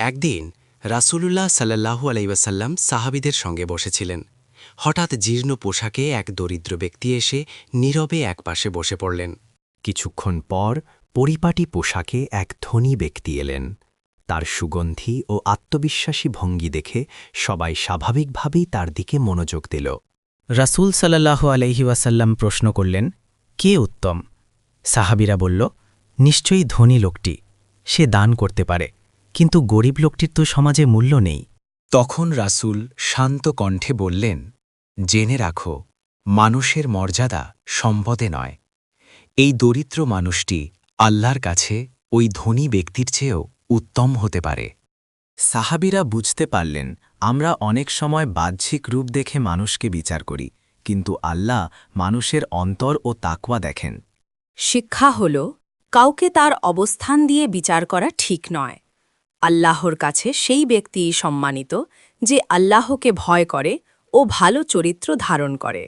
একদিন রাসূলুল্লাহ সাল্লাল্লাহু আলাইহি ওয়াসাল্লাম সাহাবীদের সঙ্গে বসেছিলেন। হঠাৎ জীর্ণ পোশাকে এক দরিদ্র ব্যক্তি এসে নীরবে একপাশে বসে পড়লেন। কিছুক্ষণ পর পরিপাটি পোশাকে এক ধনী ব্যক্তি এলেন। তার সুগন্ধি ও আত্মবিশ্বাসী ভঙ্গি দেখে সবাই স্বাভাবিকভাবেই তার দিকে মনোযোগ দিল। রাসূল সাল্লাল্লাহু আলাইহি ওয়াসাল্লাম প্রশ্ন করলেন, কে উত্তম? সাহাবীরা বলল, নিশ্চয়ই ধনী লোকটি, সে দান করতে পারে, কিন্তু গরিব লোকটির তো সমাজে মূল্য নেই। তখন রাসূল শান্ত কণ্ঠে বললেন, জেনে রাখো, মানুষের মর্যাদা সম্পদে নয়। এই দরিদ্র মানুষটি আল্লাহর কাছে ওই ধনী ব্যক্তির চেয়েও উত্তম হতে পারে। সাহাবীরা বুঝতে পারলেন, আমরা অনেক সময় বাহ্যিক রূপ দেখে মানুষকে বিচার করি, কিন্তু আল্লাহ মানুষের অন্তর ও তাকওয়া দেখেন। শিক্ষা হল কাউকে তার অবস্থান দিয়ে বিচার করা ঠিক নয়। আল্লাহর কাছে সেই ব্যক্তিই সম্মানিত যে আল্লাহকে ভয় করে ও ভালো চরিত্র ধারণ করে।